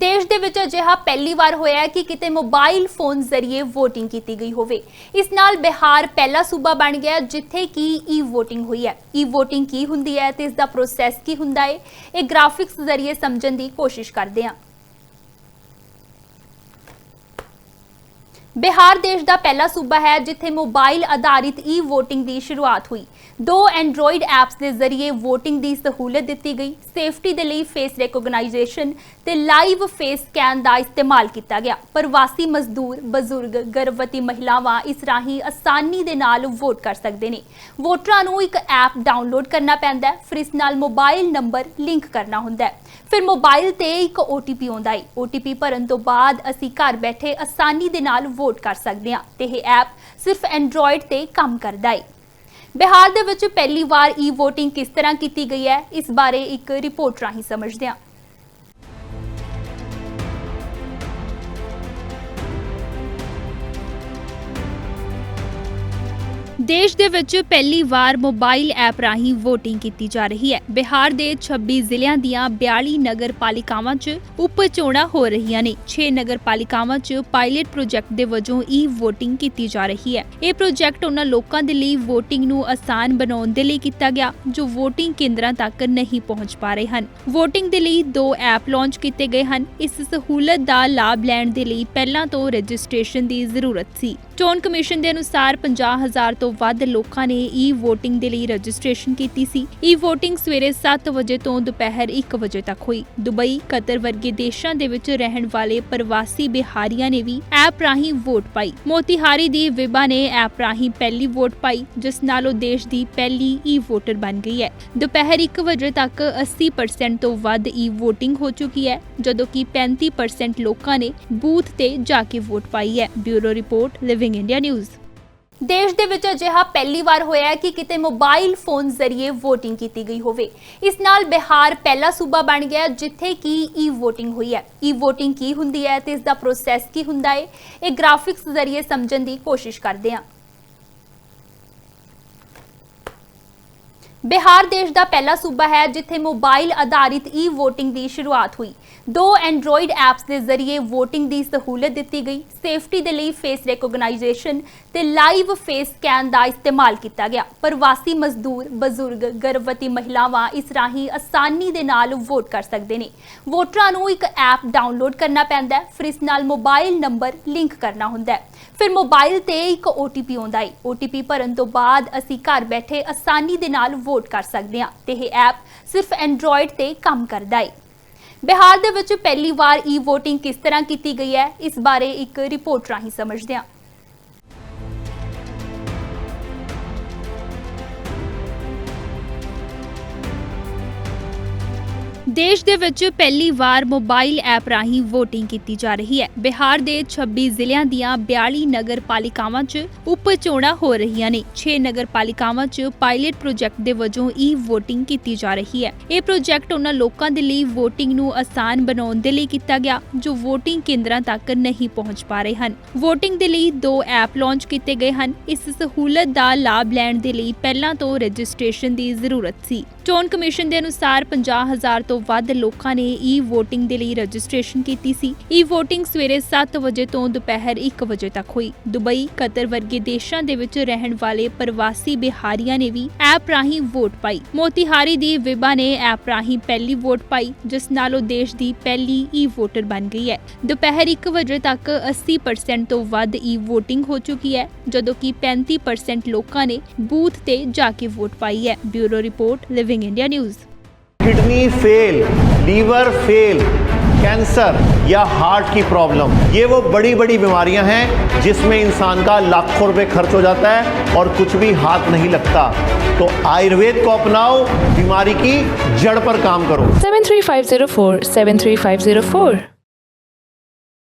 देश ਦੇ ਵਿੱਚ ਅਜਿਹਾ ਪਹਿਲੀ ਵਾਰ ਹੋਇਆ ਹੈ ਕਿ ਕਿਤੇ ਮੋਬਾਈਲ ਫੋਨ ਜ਼ਰੀਏ VOTING ਕੀਤੀ ਗਈ ਹੋਵੇ। ਇਸ ਨਾਲ ਬਿਹਾਰ ਪਹਿਲਾ ਸੂਬਾ ਬਣ ਗਿਆ ਜਿੱਥੇ ਕਿ VOTING ਹੋਈ ਹੈ। VOTING ਕੀ ਹੁੰਦੀ ਹੈ ਤੇ ਇਸ ਦਾ ਪ੍ਰੋਸੈਸ ਕੀ ਹੁੰਦਾ ਹੈ, ਇਹ ਗ੍ਰਾਫਿਕਸ ਜ਼ਰੀਏ ਸਮਝਣ ਦੀ ਕੋਸ਼ਿਸ਼ ਕਰਦੇ ਹਾਂ। बिहार देश का पहला सूबा है जिथे मोबाइल आधारित VOTING की शुरुआत हुई। 2 एंड्रॉइड ऐप्स के जरिए VOTING की सहूलत दी गई। सेफ्टी के लिए फेस रिकॉग्नाइजेशन ते लाइव फेस स्कैन का इस्तेमाल किया गया। प्रवासी मजदूर, बजुर्ग, गर्भवती महिलावां इस राही आसानी दे नाल वोट कर सकते हैं। वोटरां नूं एक ऐप डाउनलोड करना पैंदा है, फिर इस नाल मोबाइल नंबर लिंक करना हुंदा है। फिर मोबाइल ते एक OTP आउंदा है। OTP भरन तो बाद असीं घर बैठे आसानी दे नाल वोट कर सकते हैं ते यह ऐप सिर्फ एंड्रॉइड ते काम करदा है। बिहार दे विच पहली बार VOTING किस तरह की गई है, इस बारे एक रिपोर्ट राही समझते हैं। देश दे विच पहली बार मोबाइल ऐप राही VOTING की जा रही है। बिहार दे 26 जिलियां दियां 42 नगर पालिकावां च उप चोणां हो रहीआं ने। 6 नगर पालिकावां च पायलट प्रोजैक्ट दे वजों VOTINग की जा रही है। यह प्रोजैक्ट उन्हां लोकां दे लई VOTINग नूं आसान बनाउण दे लई कीता गया जो VOTIंग केंद्रां तक नहीं पहुंच पा रहे हन। VOTIंग दे लई 2 ऐप लॉन्च कीते गए हन। इस सहूलत दा लाभ लैण दे लई पहिलां तो रजिस्ट्रेशन की जरूरत सी। चोण कमीशन के अनुसार 50,000 तो ਵੱਧ ਲੋਕਾਂ ਨੇ VOTIंग ਦੇ ਲਈ ਰਜਿਸਟ੍ਰੇਸ਼ਨ ਕੀਤੀ ਸੀ। VOTIंग ਸਵੇਰੇ 7 ਵਜੇ ਤੋਂ ਦੁਪਹਿਰ 1 ਵਜੇ ਤੱਕ ਹੋਈ। ਦੁਬਈ, ਕਤਰ ਵਰਗੇ ਦੇਸ਼ਾਂ ਦੇ ਵਿੱਚ ਰਹਿਣ ਵਾਲੇ ਪ੍ਰਵਾਸੀ ਬਿਹਾਰੀਆਂ ਨੇ ਵੀ ਐਪ ਰਾਹੀਂ ਵੋਟ ਪਾਈ। ਮੋਤੀਹਾਰੀ ਦੀ ਵਿਭਾ ਨੇ ਐਪ ਰਾਹੀਂ ਪਹਿਲੀ ਵੋਟ ਪਾਈ, ਜਿਸ ਨਾਲ ਉਹ ਦੇਸ਼ ਦੀ ਪਹਿਲੀ ਵੋਟਰ ਬਣ ਗਈ ਹੈ। ਦੁਪਹਿਰ 1 ਵਜੇ ਤੱਕ 80% ਤੋਂ ਵੱਧ VOTIंग ਹੋ ਚੁੱਕੀ ਹੈ, ਜਦੋਂ ਕਿ 35% ਲੋਕਾਂ ਨੇ ਬੂਥ ਤੇ ਜਾ ਕੇ ਵੋਟ ਪਾਈ ਹੈ। Bureau report, living India news. देश ਦੇ ਵਿੱਚ ਅਜਿਹਾ ਪਹਿਲੀ ਵਾਰ ਹੋਇਆ ਹੈ ਕਿ ਕਿਤੇ ਮੋਬਾਈਲ ਫੋਨ ਜ਼ਰੀਏ VOTING ਕੀਤੀ ਗਈ ਹੋਵੇ। ਇਸ ਨਾਲ ਬਿਹਾਰ ਪਹਿਲਾ ਸੂਬਾ ਬਣ ਗਿਆ ਜਿੱਥੇ ਕਿ VOTING ਹੋਈ ਹੈ। VOTING ਕੀ ਹੁੰਦੀ ਹੈ ਤੇ ਇਸ ਦਾ ਪ੍ਰੋਸੈਸ ਕੀ ਹੁੰਦਾ ਹੈ, ਇਹ ਗ੍ਰਾਫਿਕਸ ਜ਼ਰੀਏ ਸਮਝਣ ਦੀ ਕੋਸ਼ਿਸ਼ ਕਰਦੇ ਹਾਂ। बिहार देश का पहला सूबा है जिथे मोबाइल आधारित VOTIंग की शुरुआत हुई। 2 एंड्रॉइड ऐप्स के जरिए VOTIंग की सहूलत दी गई। सेफ्टी के लिए फेस रिकॉग्नाइजेशन ते लाइव फेस स्कैन का इस्तेमाल किया गया। प्रवासी मजदूर, बजुर्ग, गर्भवती महिलावां इस राही आसानी दे नाल वोट कर सकते हैं। वोटरां नूं एक ऐप डाउनलोड करना पैंदा है, फिर इस नाल मोबाइल नंबर लिंक करना हुंदा है। फिर मोबाइल ते एक OTP आउंदा है। OTP भरन तो बाद असीं घर बैठे आसानी दे नाल वोट कर सकते हैं ते यह ऐप सिर्फ एंड्रॉइड ते काम करदा है। बिहार दे विच पहली बार VOTIंग किस तरह की गई है, इस बारे एक रिपोर्ट राही समझते हैं। देश दे विच पहली बार मोबाइल ऐप राही VOTIंग की जा रही है। बिहार दे 26 जिलियां दियां 42 नगर पालिकावां च उप चोणां हो रहीआं ने। 6 नगर पालिकावां च पायलट प्रोजैक्ट दे वजों VOTIंग की जा रही है। यह प्रोजैक्ट उन्हां लोकां दे लई VOTIंग नूं आसान बनाउण दे लई कीता गया जो VOTIंग केंद्रां तक नहीं पहुंच पा रहे हन। VOTIंग दे लई 2 ऐप लॉन्च कीते गए हन। इस सहूलत दा लाभ लैण दे लई पहिलां तो रजिस्ट्रेशन की जरूरत सी। चोण कमीशन के अनुसार 50,000 तो ਵੱਧ ਲੋਕਾਂ ਨੇ VOTIंग ਦੇ ਲਈ ਰਜਿਸਟ੍ਰੇਸ਼ਨ ਕੀਤੀ ਸੀ। VOTIंग ਸਵੇਰੇ 7 ਵਜੇ ਤੋਂ ਦੁਪਹਿਰ 1 ਵਜੇ ਤੱਕ ਹੋਈ। ਦੁਬਈ, ਕਤਰ ਵਰਗੇ ਦੇਸ਼ਾਂ ਦੇ ਵਿੱਚ ਰਹਿਣ ਵਾਲੇ ਪ੍ਰਵਾਸੀ ਬਿਹਾਰੀਆਂ ਨੇ ਵੀ ਐਪ ਰਾਹੀਂ ਵੋਟ ਪਾਈ। ਮੋਤੀਹਾਰੀ ਦੀ ਵਿਭਾ ਨੇ ਐਪ ਰਾਹੀਂ ਪਹਿਲੀ ਵੋਟ ਪਾਈ, ਜਿਸ ਨਾਲ ਉਹ ਦੇਸ਼ ਦੀ ਪਹਿਲੀ ਵੋਟਰ ਬਣ ਗਈ ਹੈ। ਦੁਪਹਿਰ 1 ਵਜੇ ਤੱਕ 80% ਤੋਂ ਵੱਧ VOTIंग ਹੋ ਚੁੱਕੀ ਹੈ, ਜਦੋਂ ਕਿ 35% ਲੋਕਾਂ ਨੇ ਬੂਥ ਤੇ ਜਾ ਕੇ ਵੋਟ ਪਾਈ ਹੈ। Bureau report, living India news. Kidney fail, liver fail, cancer या हार्ट की प्रॉब्लम, ये वो बड़ी बड़ी बीमारियां हैं जिसमें इंसान का लाखों रुपए खर्च हो जाता है और कुछ भी हाथ नहीं लगता। तो आयुर्वेद को अपनाओ, बीमारी की जड़ पर काम करो। 73504 73504